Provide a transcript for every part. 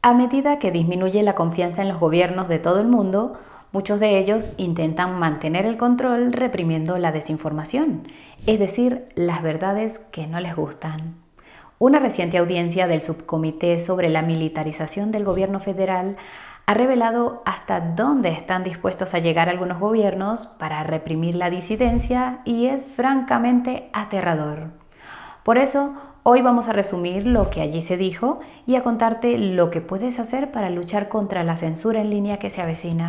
A medida que disminuye la confianza en los gobiernos de todo el mundo, muchos de ellos intentan mantener el control reprimiendo la desinformación, es decir, las verdades que no les gustan. Una reciente audiencia del Subcomité sobre la Militarización del Gobierno Federal ha revelado hasta dónde están dispuestos a llegar algunos gobiernos para reprimir la disidencia y es francamente aterrador. Por eso, hoy vamos a resumir lo que allí se dijo y a contarte lo que puedes hacer para luchar contra la censura en línea que se avecina.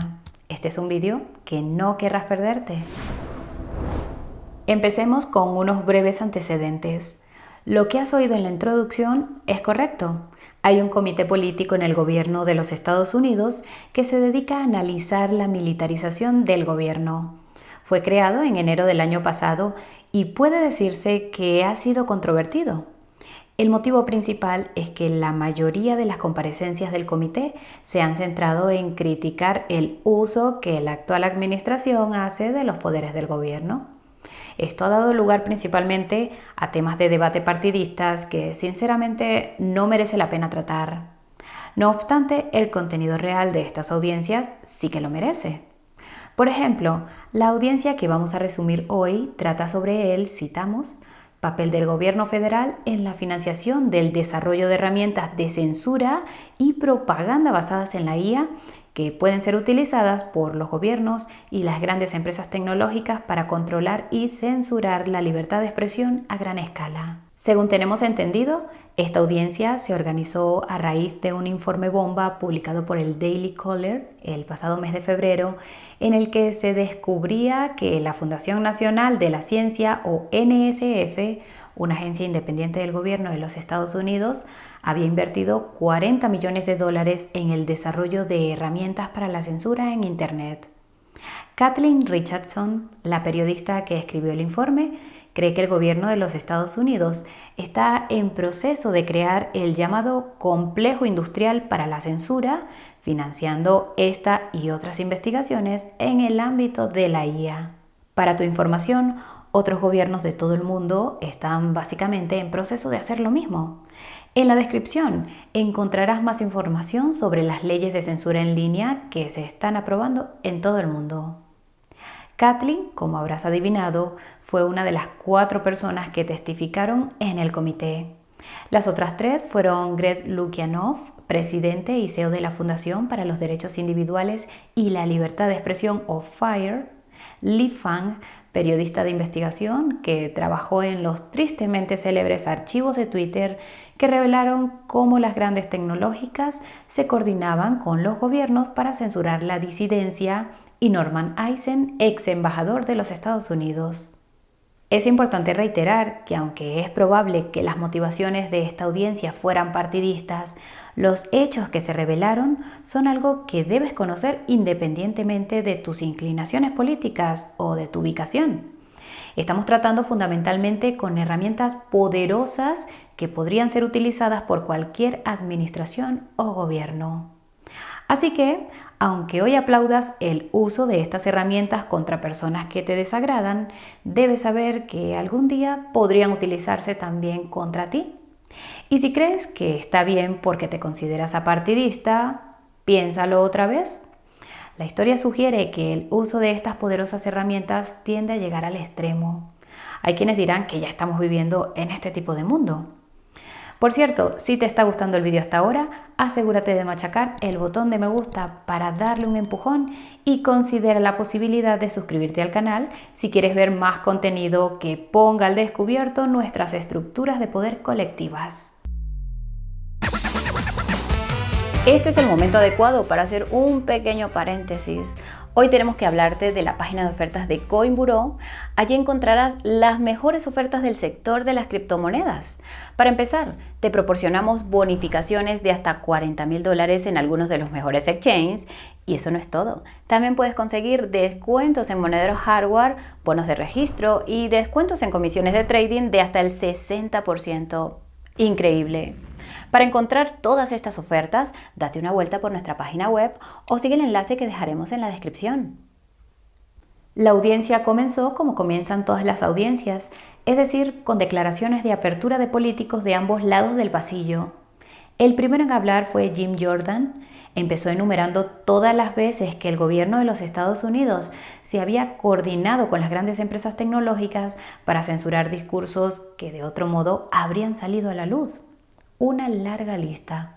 Este es un vídeo que no querrás perderte. Empecemos con unos breves antecedentes. Lo que has oído en la introducción es correcto. Hay un comité político en el gobierno de los Estados Unidos que se dedica a analizar la militarización del gobierno. Fue creado en enero del año pasado y puede decirse que ha sido controvertido. El motivo principal es que la mayoría de las comparecencias del comité se han centrado en criticar el uso que la actual administración hace de los poderes del gobierno. Esto ha dado lugar principalmente a temas de debate partidistas que sinceramente no merece la pena tratar. No obstante, el contenido real de estas audiencias sí que lo merece. Por ejemplo, la audiencia que vamos a resumir hoy trata sobre el, citamos, papel del gobierno federal en la financiación del desarrollo de herramientas de censura y propaganda basadas en la IA que pueden ser utilizadas por los gobiernos y las grandes empresas tecnológicas para controlar y censurar la libertad de expresión a gran escala. Según tenemos entendido, esta audiencia se organizó a raíz de un informe bomba publicado por el Daily Caller el pasado mes de febrero, en el que se descubría que la Fundación Nacional de la Ciencia, o NSF, una agencia independiente del gobierno de los Estados Unidos, había invertido 40 millones de dólares en el desarrollo de herramientas para la censura en Internet. Kathleen Richardson, la periodista que escribió el informe, cree que el gobierno de los Estados Unidos está en proceso de crear el llamado complejo industrial para la censura, financiando esta y otras investigaciones en el ámbito de la IA. Para tu información, otros gobiernos de todo el mundo están básicamente en proceso de hacer lo mismo. En la descripción encontrarás más información sobre las leyes de censura en línea que se están aprobando en todo el mundo. Kathleen, como habrás adivinado, fue una de las 4 personas que testificaron en el comité. Las otras 3 fueron Greg Lukianoff, presidente y CEO de la Fundación para los Derechos Individuales y la Libertad de Expresión, o FIRE, Li Fang, periodista de investigación que trabajó en los tristemente célebres archivos de Twitter que revelaron cómo las grandes tecnológicas se coordinaban con los gobiernos para censurar la disidencia, y Norman Eisen, ex embajador de los Estados Unidos. Es importante reiterar que aunque es probable que las motivaciones de esta audiencia fueran partidistas, los hechos que se revelaron son algo que debes conocer independientemente de tus inclinaciones políticas o de tu ubicación. Estamos tratando fundamentalmente con herramientas poderosas que podrían ser utilizadas por cualquier administración o gobierno. Así que, aunque hoy aplaudas el uso de estas herramientas contra personas que te desagradan, debes saber que algún día podrían utilizarse también contra ti. Y si crees que está bien porque te consideras apartidista, piénsalo otra vez. La historia sugiere que el uso de estas poderosas herramientas tiende a llegar al extremo. Hay quienes dirán que ya estamos viviendo en este tipo de mundo. Por cierto, si te está gustando el vídeo hasta ahora, asegúrate de machacar el botón de me gusta para darle un empujón y considera la posibilidad de suscribirte al canal si quieres ver más contenido que ponga al descubierto nuestras estructuras de poder colectivas. Este es el momento adecuado para hacer un pequeño paréntesis. Hoy tenemos que hablarte de la página de ofertas de CoinBureau. Allí encontrarás las mejores ofertas del sector de las criptomonedas. Para empezar, te proporcionamos bonificaciones de hasta $40,000 en algunos de los mejores exchanges. Y eso no es todo. También puedes conseguir descuentos en monederos hardware, bonos de registro y descuentos en comisiones de trading de hasta el 60%. Increíble. Para encontrar todas estas ofertas, date una vuelta por nuestra página web o sigue el enlace que dejaremos en la descripción. La audiencia comenzó como comienzan todas las audiencias, es decir, con declaraciones de apertura de políticos de ambos lados del pasillo. El primero en hablar fue Jim Jordan. Empezó enumerando todas las veces que el gobierno de los Estados Unidos se había coordinado con las grandes empresas tecnológicas para censurar discursos que de otro modo habrían salido a la luz. Una larga lista.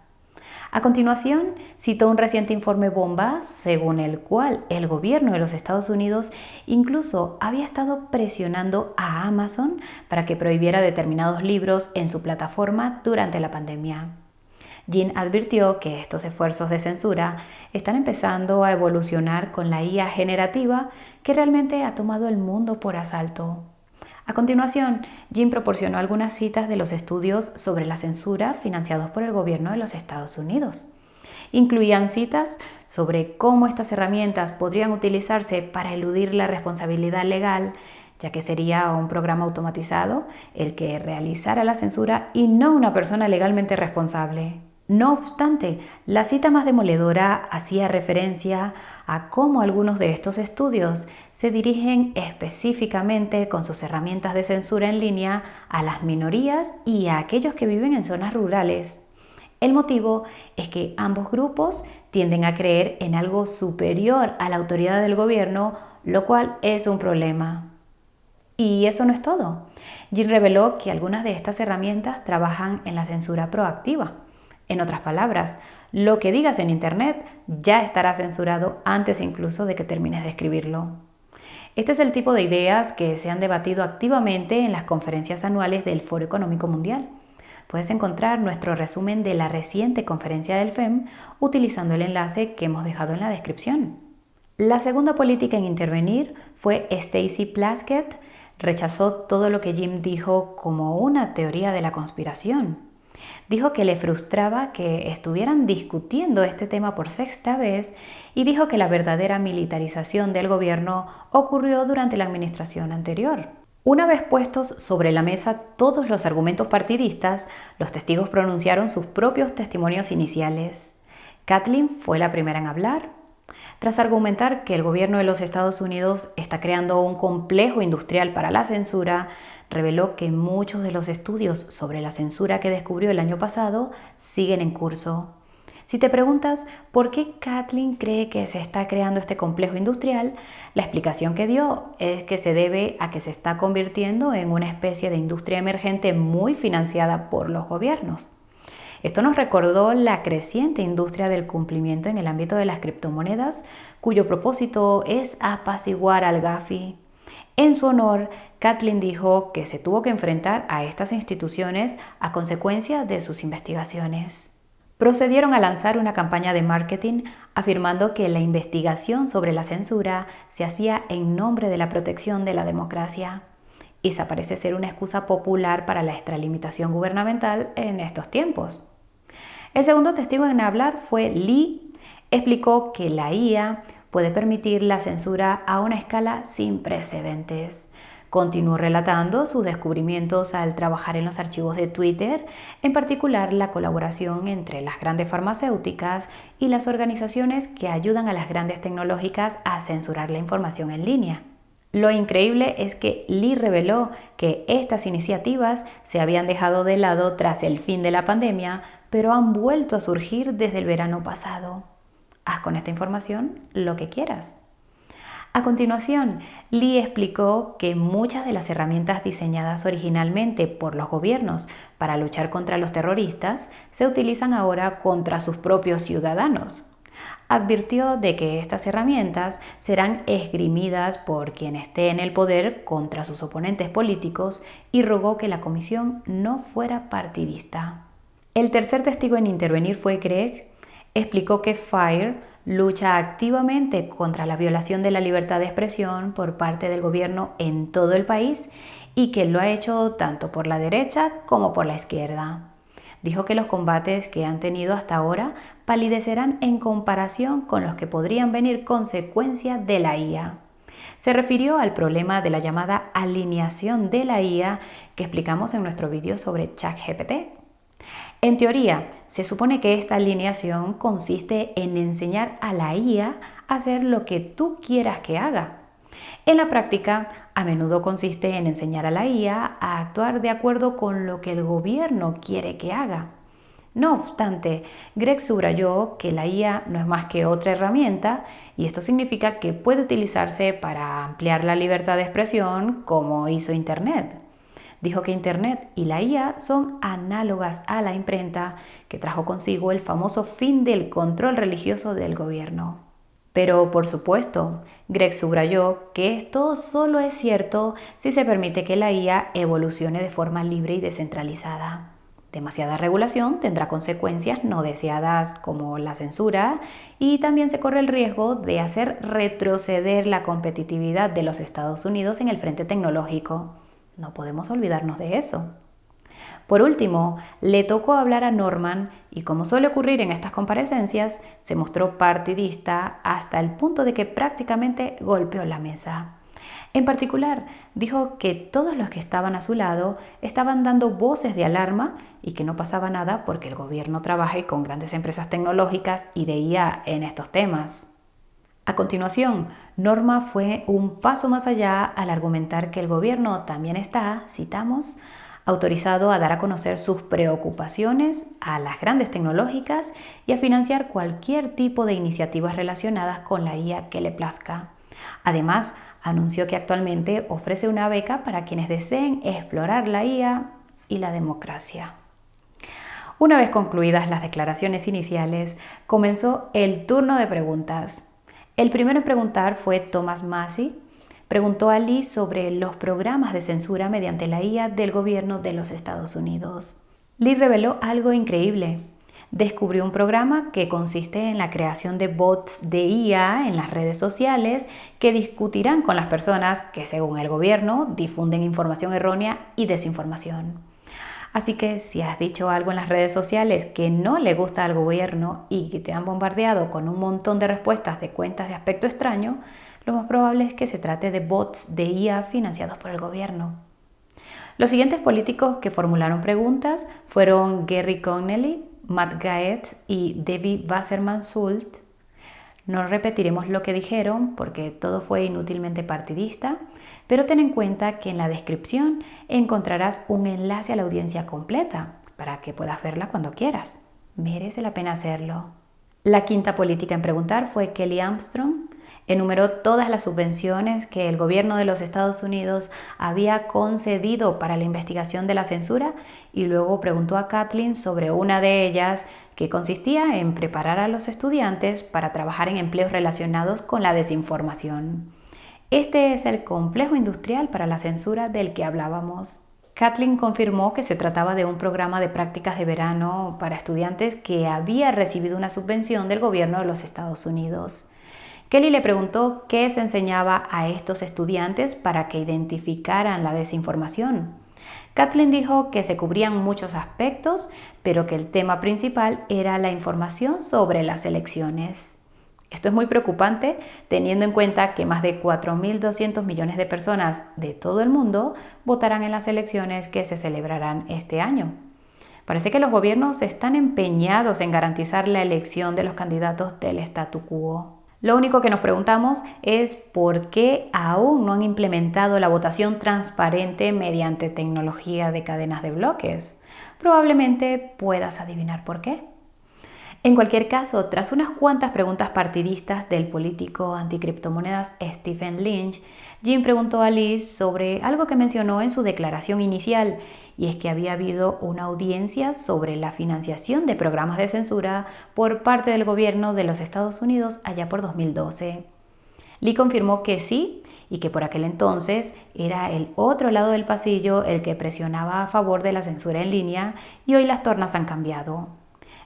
A continuación, citó un reciente informe bomba según el cual el gobierno de los Estados Unidos incluso había estado presionando a Amazon para que prohibiera determinados libros en su plataforma durante la pandemia. Jim advirtió que estos esfuerzos de censura están empezando a evolucionar con la IA generativa que realmente ha tomado el mundo por asalto. A continuación, Jim proporcionó algunas citas de los estudios sobre la censura financiados por el gobierno de los Estados Unidos. Incluían citas sobre cómo estas herramientas podrían utilizarse para eludir la responsabilidad legal, ya que sería un programa automatizado el que realizara la censura y no una persona legalmente responsable. No obstante, la cita más demoledora hacía referencia a cómo algunos de estos estudios se dirigen específicamente con sus herramientas de censura en línea a las minorías y a aquellos que viven en zonas rurales. El motivo es que ambos grupos tienden a creer en algo superior a la autoridad del gobierno, lo cual es un problema. Y eso no es todo. Jim reveló que algunas de estas herramientas trabajan en la censura proactiva. En otras palabras, lo que digas en Internet ya estará censurado antes incluso de que termines de escribirlo. Este es el tipo de ideas que se han debatido activamente en las conferencias anuales del Foro Económico Mundial. Puedes encontrar nuestro resumen de la reciente conferencia del FEM utilizando el enlace que hemos dejado en la descripción. La segunda política en intervenir fue Stacey Plaskett. Rechazó todo lo que Jim dijo como una teoría de la conspiración. Dijo que le frustraba que estuvieran discutiendo este tema por sexta vez y dijo que la verdadera militarización del gobierno ocurrió durante la administración anterior. Una vez puestos sobre la mesa todos los argumentos partidistas, los testigos pronunciaron sus propios testimonios iniciales. Kathleen fue la primera en hablar. Tras argumentar que el gobierno de los Estados Unidos está creando un complejo industrial para la censura, reveló que muchos de los estudios sobre la censura que descubrió el año pasado siguen en curso. Si te preguntas por qué Kathleen cree que se está creando este complejo industrial, la explicación que dio es que se debe a que se está convirtiendo en una especie de industria emergente muy financiada por los gobiernos. Esto nos recordó la creciente industria del cumplimiento en el ámbito de las criptomonedas, cuyo propósito es apaciguar al GAFI. En su honor, Kathleen dijo que se tuvo que enfrentar a estas instituciones a consecuencia de sus investigaciones. Procedieron a lanzar una campaña de marketing afirmando que la investigación sobre la censura se hacía en nombre de la protección de la democracia. Esa parece ser una excusa popular para la extralimitación gubernamental en estos tiempos. El segundo testigo en hablar fue Lee. Explicó que la IA puede permitir la censura a una escala sin precedentes. Continuó relatando sus descubrimientos al trabajar en los archivos de Twitter, en particular la colaboración entre las grandes farmacéuticas y las organizaciones que ayudan a las grandes tecnológicas a censurar la información en línea. Lo increíble es que Lee reveló que estas iniciativas se habían dejado de lado tras el fin de la pandemia, pero han vuelto a surgir desde el verano pasado. Haz con esta información lo que quieras. A continuación, Lee explicó que muchas de las herramientas diseñadas originalmente por los gobiernos para luchar contra los terroristas se utilizan ahora contra sus propios ciudadanos. Advirtió de que estas herramientas serán esgrimidas por quien esté en el poder contra sus oponentes políticos y rogó que la comisión no fuera partidista. El tercer testigo en intervenir fue Greg. Explicó que FIRE lucha activamente contra la violación de la libertad de expresión por parte del gobierno en todo el país y que lo ha hecho tanto por la derecha como por la izquierda. Dijo que los combates que han tenido hasta ahora palidecerán en comparación con los que podrían venir consecuencia de la IA. Se refirió al problema de la llamada alineación de la IA que explicamos en nuestro vídeo sobre ChatGPT. En teoría, se supone que esta alineación consiste en enseñar a la IA a hacer lo que tú quieras que haga. En la práctica, a menudo consiste en enseñar a la IA a actuar de acuerdo con lo que el gobierno quiere que haga. No obstante, Greg subrayó que la IA no es más que otra herramienta y esto significa que puede utilizarse para ampliar la libertad de expresión como hizo Internet. Dijo que Internet y la IA son análogas a la imprenta que trajo consigo el famoso fin del control religioso del gobierno. Pero, por supuesto, Greg subrayó que esto solo es cierto si se permite que la IA evolucione de forma libre y descentralizada. Demasiada regulación tendrá consecuencias no deseadas como la censura y también se corre el riesgo de hacer retroceder la competitividad de los Estados Unidos en el frente tecnológico. No podemos olvidarnos de eso. Por último, le tocó hablar a Norman y, como suele ocurrir en estas comparecencias, se mostró partidista hasta el punto de que prácticamente golpeó la mesa. En particular, dijo que todos los que estaban a su lado estaban dando voces de alarma y que no pasaba nada porque el gobierno trabaje con grandes empresas tecnológicas y de IA en estos temas. A continuación, Norma fue un paso más allá al argumentar que el gobierno también está, citamos, autorizado a dar a conocer sus preocupaciones a las grandes tecnológicas y a financiar cualquier tipo de iniciativas relacionadas con la IA que le plazca. Además, anunció que actualmente ofrece una beca para quienes deseen explorar la IA y la democracia. Una vez concluidas las declaraciones iniciales, comenzó el turno de preguntas. El primero en preguntar fue Thomas Massie. Preguntó a Lee sobre los programas de censura mediante la IA del gobierno de los Estados Unidos. Lee reveló algo increíble. Descubrió un programa que consiste en la creación de bots de IA en las redes sociales que discutirán con las personas que, según el gobierno, difunden información errónea y desinformación. Así que si has dicho algo en las redes sociales que no le gusta al gobierno y que te han bombardeado con un montón de respuestas de cuentas de aspecto extraño, lo más probable es que se trate de bots de IA financiados por el gobierno. Los siguientes políticos que formularon preguntas fueron Gerry Connolly, Matt Gaetz y Debbie Wasserman-Schultz. No repetiremos lo que dijeron porque todo fue inútilmente partidista, pero ten en cuenta que en la descripción encontrarás un enlace a la audiencia completa para que puedas verla cuando quieras. Merece la pena hacerlo. La quinta política en preguntar fue Kelly Armstrong. Enumeró todas las subvenciones que el gobierno de los Estados Unidos había concedido para la investigación de la censura y luego preguntó a Kathleen sobre una de ellas que consistía en preparar a los estudiantes para trabajar en empleos relacionados con la desinformación. Este es el complejo industrial para la censura del que hablábamos. Kathleen confirmó que se trataba de un programa de prácticas de verano para estudiantes que había recibido una subvención del gobierno de los Estados Unidos. Kelly le preguntó qué se enseñaba a estos estudiantes para que identificaran la desinformación. Kathleen dijo que se cubrían muchos aspectos, pero que el tema principal era la información sobre las elecciones. Esto es muy preocupante teniendo en cuenta que más de 4.200 millones de personas de todo el mundo votarán en las elecciones que se celebrarán este año. Parece que los gobiernos están empeñados en garantizar la elección de los candidatos del statu quo. Lo único que nos preguntamos es por qué aún no han implementado la votación transparente mediante tecnología de cadenas de bloques. Probablemente puedas adivinar por qué. En cualquier caso, tras unas cuantas preguntas partidistas del político anticriptomonedas Stephen Lynch, Jim preguntó a Liz sobre algo que mencionó en su declaración inicial, y es que había habido una audiencia sobre la financiación de programas de censura por parte del gobierno de los Estados Unidos allá por 2012. Lee confirmó que sí y que por aquel entonces era el otro lado del pasillo el que presionaba a favor de la censura en línea y hoy las tornas han cambiado.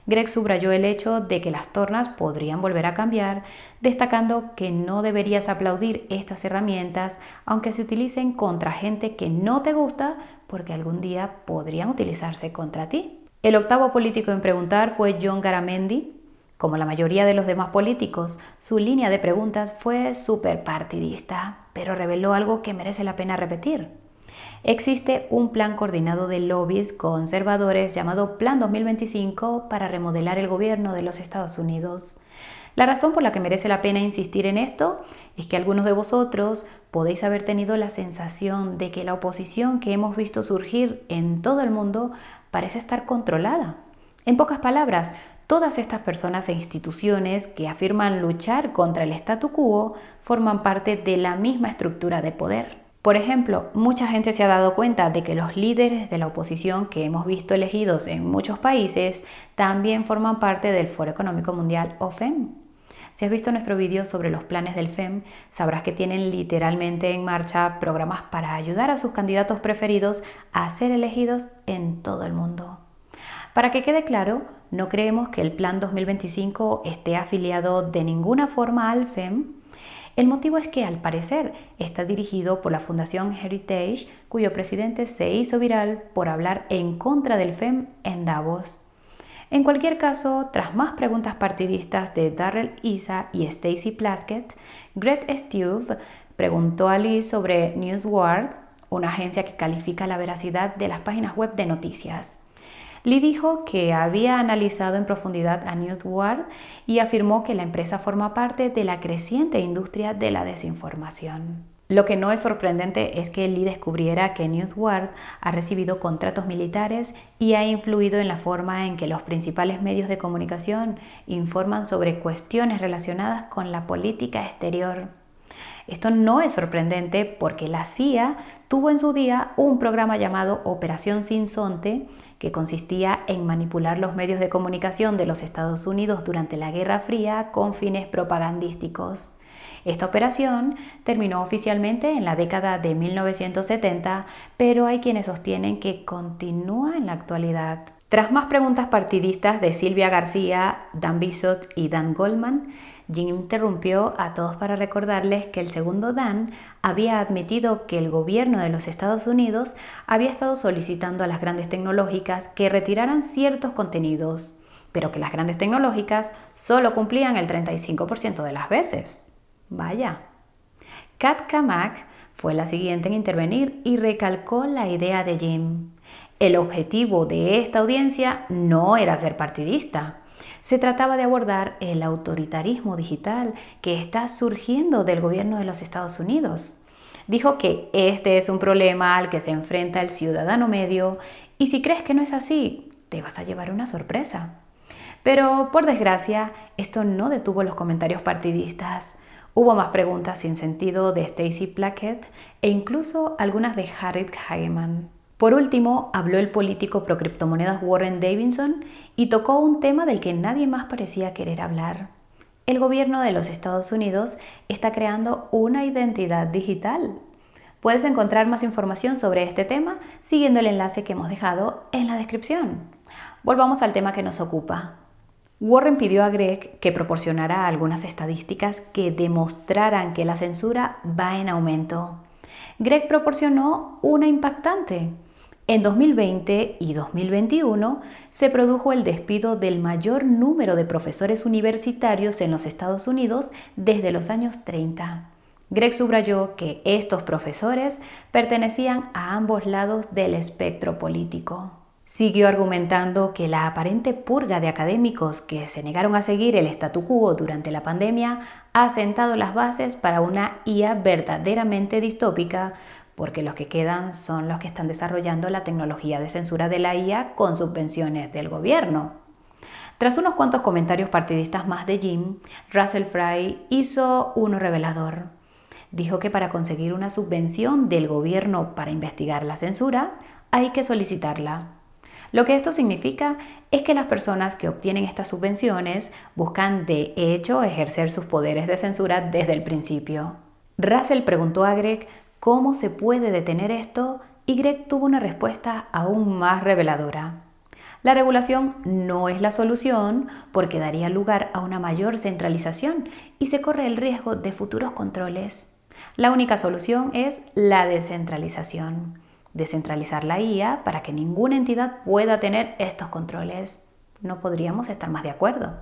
Greg subrayó el hecho de que las tornas podrían volver a cambiar, destacando que no deberías aplaudir estas herramientas aunque se utilicen contra gente que no te gusta porque algún día podrían utilizarse contra ti. El octavo político en preguntar fue John Garamendi. Como la mayoría de los demás políticos, su línea de preguntas fue súper partidista, pero reveló algo que merece la pena repetir. Existe un plan coordinado de lobbies conservadores llamado Plan 2025 para remodelar el gobierno de los Estados Unidos. La razón por la que merece la pena insistir en esto es que algunos de vosotros podéis haber tenido la sensación de que la oposición que hemos visto surgir en todo el mundo parece estar controlada. En pocas palabras, todas estas personas e instituciones que afirman luchar contra el statu quo forman parte de la misma estructura de poder. Por ejemplo, mucha gente se ha dado cuenta de que los líderes de la oposición que hemos visto elegidos en muchos países también forman parte del Foro Económico Mundial o FEM. Si has visto nuestro vídeo sobre los planes del FEM, sabrás que tienen literalmente en marcha programas para ayudar a sus candidatos preferidos a ser elegidos en todo el mundo. Para que quede claro, no creemos que el Plan 2025 esté afiliado de ninguna forma al FEM. El motivo es que, al parecer, está dirigido por la Fundación Heritage, cuyo presidente se hizo viral por hablar en contra del FEM en Davos. En cualquier caso, tras más preguntas partidistas de Darrell Issa y Stacey Plaskett, Greg Steube preguntó a Lee sobre Newswire, una agencia que califica la veracidad de las páginas web de noticias. Lee dijo que había analizado en profundidad a Newswire y afirmó que la empresa forma parte de la creciente industria de la desinformación. Lo que no es sorprendente es que Lee descubriera que Newswire ha recibido contratos militares y ha influido en la forma en que los principales medios de comunicación informan sobre cuestiones relacionadas con la política exterior. Esto no es sorprendente porque la CIA tuvo en su día un programa llamado Operación Sinsonte, que consistía en manipular los medios de comunicación de los Estados Unidos durante la Guerra Fría con fines propagandísticos. Esta operación terminó oficialmente en la década de 1970, pero hay quienes sostienen que continúa en la actualidad. Tras más preguntas partidistas de Silvia García, Dan Bishop y Dan Goldman, Jim interrumpió a todos para recordarles que el segundo Dan había admitido que el gobierno de los Estados Unidos había estado solicitando a las grandes tecnológicas que retiraran ciertos contenidos, pero que las grandes tecnológicas solo cumplían el 35% de las veces. Vaya. Kat Cammack fue la siguiente en intervenir y recalcó la idea de Jim. El objetivo de esta audiencia no era ser partidista. Se trataba de abordar el autoritarismo digital que está surgiendo del gobierno de los Estados Unidos. Dijo que este es un problema al que se enfrenta el ciudadano medio y si crees que no es así, te vas a llevar una sorpresa. Pero, por desgracia, esto no detuvo los comentarios partidistas. Hubo más preguntas sin sentido de Stacey Plaskett e incluso algunas de Harriet Hageman. Por último, habló el político pro criptomonedas Warren Davidson y tocó un tema del que nadie más parecía querer hablar. El gobierno de los Estados Unidos está creando una identidad digital. Puedes encontrar más información sobre este tema siguiendo el enlace que hemos dejado en la descripción. Volvamos al tema que nos ocupa. Warren pidió a Greg que proporcionara algunas estadísticas que demostraran que la censura va en aumento. Greg proporcionó una impactante. En 2020 y 2021 se produjo el despido del mayor número de profesores universitarios en los Estados Unidos desde los años 30. Greg subrayó que estos profesores pertenecían a ambos lados del espectro político. Siguió argumentando que la aparente purga de académicos que se negaron a seguir el statu quo durante la pandemia ha sentado las bases para una IA verdaderamente distópica, porque los que quedan son los que están desarrollando la tecnología de censura de la IA con subvenciones del gobierno. Tras unos cuantos comentarios partidistas más de Jim, Russell Fry hizo uno revelador. Dijo que para conseguir una subvención del gobierno para investigar la censura, hay que solicitarla. Lo que esto significa es que las personas que obtienen estas subvenciones buscan de hecho ejercer sus poderes de censura desde el principio. Russell preguntó a Greg cómo se puede detener esto y Greg tuvo una respuesta aún más reveladora. La regulación no es la solución porque daría lugar a una mayor centralización y se corre el riesgo de futuros controles. La única solución es la descentralización. Descentralizar la IA para que ninguna entidad pueda tener estos controles. No podríamos estar más de acuerdo.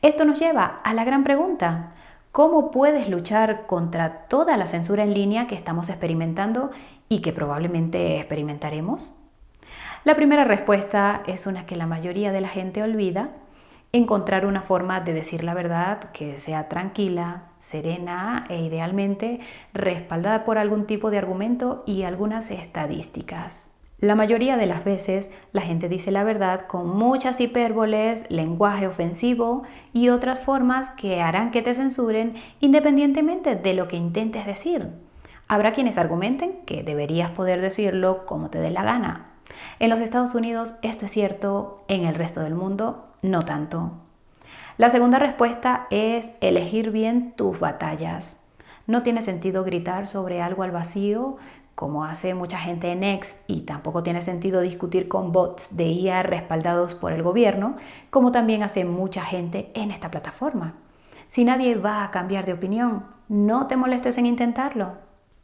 Esto nos lleva a la gran pregunta: ¿cómo puedes luchar contra toda la censura en línea que estamos experimentando y que probablemente experimentaremos? La primera respuesta es una que la mayoría de la gente olvida: encontrar una forma de decir la verdad que sea tranquila, serena e idealmente respaldada por algún tipo de argumento y algunas estadísticas. La mayoría de las veces la gente dice la verdad con muchas hipérboles, lenguaje ofensivo y otras formas que harán que te censuren independientemente de lo que intentes decir. Habrá quienes argumenten que deberías poder decirlo como te dé la gana. En los Estados Unidos esto es cierto, en el resto del mundo no tanto. La segunda respuesta es elegir bien tus batallas. No tiene sentido gritar sobre algo al vacío, como hace mucha gente en X, y tampoco tiene sentido discutir con bots de IA respaldados por el gobierno, como también hace mucha gente en esta plataforma. Si nadie va a cambiar de opinión, no te molestes en intentarlo.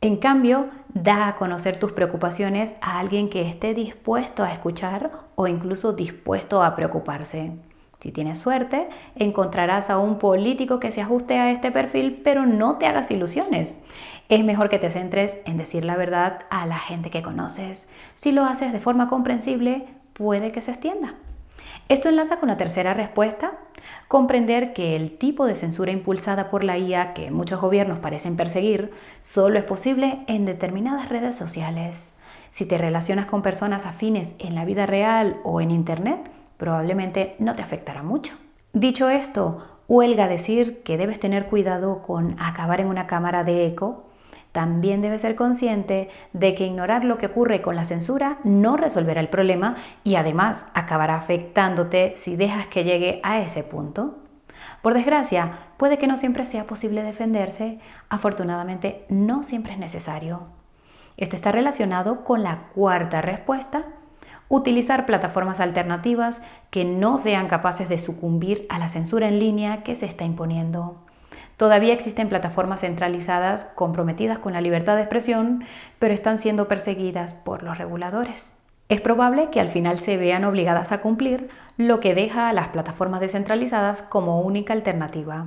En cambio, da a conocer tus preocupaciones a alguien que esté dispuesto a escuchar o incluso dispuesto a preocuparse. Si tienes suerte, encontrarás a un político que se ajuste a este perfil, pero no te hagas ilusiones. Es mejor que te centres en decir la verdad a la gente que conoces. Si lo haces de forma comprensible, puede que se extienda. Esto enlaza con la tercera respuesta, comprender que el tipo de censura impulsada por la IA que muchos gobiernos parecen perseguir solo es posible en determinadas redes sociales. Si te relacionas con personas afines en la vida real o en Internet, probablemente no te afectará mucho. Dicho esto, huelga decir que debes tener cuidado con acabar en una cámara de eco. También debes ser consciente de que ignorar lo que ocurre con la censura no resolverá el problema y además acabará afectándote si dejas que llegue a ese punto. Por desgracia, puede que no siempre sea posible defenderse, afortunadamente no siempre es necesario. Esto está relacionado con la cuarta respuesta: utilizar plataformas alternativas que no sean capaces de sucumbir a la censura en línea que se está imponiendo. Todavía existen plataformas centralizadas comprometidas con la libertad de expresión, pero están siendo perseguidas por los reguladores. Es probable que al final se vean obligadas a cumplir, lo que deja a las plataformas descentralizadas como única alternativa.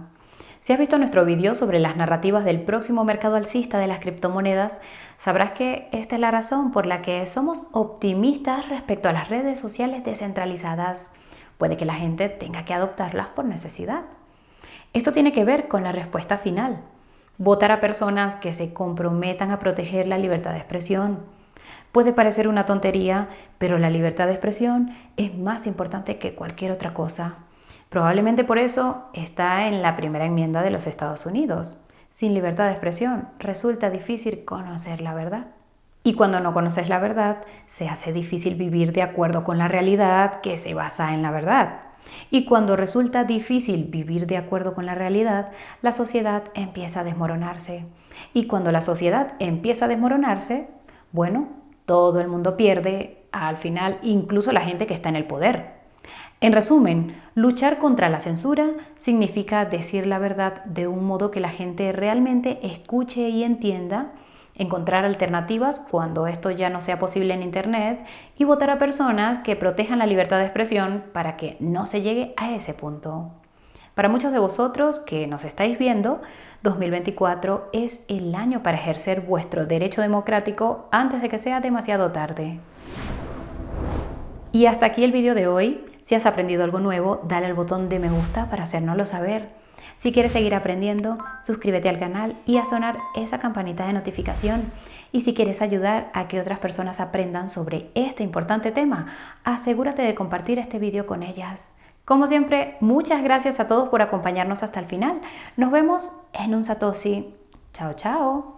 Si has visto nuestro vídeo sobre las narrativas del próximo mercado alcista de las criptomonedas, sabrás que esta es la razón por la que somos optimistas respecto a las redes sociales descentralizadas. Puede que la gente tenga que adoptarlas por necesidad. Esto tiene que ver con la respuesta final: votar a personas que se comprometan a proteger la libertad de expresión. Puede parecer una tontería, pero la libertad de expresión es más importante que cualquier otra cosa. Probablemente por eso está en la primera enmienda de los Estados Unidos. Sin libertad de expresión resulta difícil conocer la verdad. Y cuando no conoces la verdad, se hace difícil vivir de acuerdo con la realidad que se basa en la verdad. Y cuando resulta difícil vivir de acuerdo con la realidad, la sociedad empieza a desmoronarse. Y cuando la sociedad empieza a desmoronarse, bueno, todo el mundo pierde, al final incluso la gente que está en el poder. En resumen, luchar contra la censura significa decir la verdad de un modo que la gente realmente escuche y entienda, encontrar alternativas cuando esto ya no sea posible en Internet y votar a personas que protejan la libertad de expresión para que no se llegue a ese punto. Para muchos de vosotros que nos estáis viendo, 2024 es el año para ejercer vuestro derecho democrático antes de que sea demasiado tarde. Y hasta aquí el vídeo de hoy. Si has aprendido algo nuevo, dale al botón de me gusta para hacérnoslo saber. Si quieres seguir aprendiendo, suscríbete al canal y a sonar esa campanita de notificación. Y si quieres ayudar a que otras personas aprendan sobre este importante tema, asegúrate de compartir este vídeo con ellas. Como siempre, muchas gracias a todos por acompañarnos hasta el final. Nos vemos en un Satoshi. Chao, chao.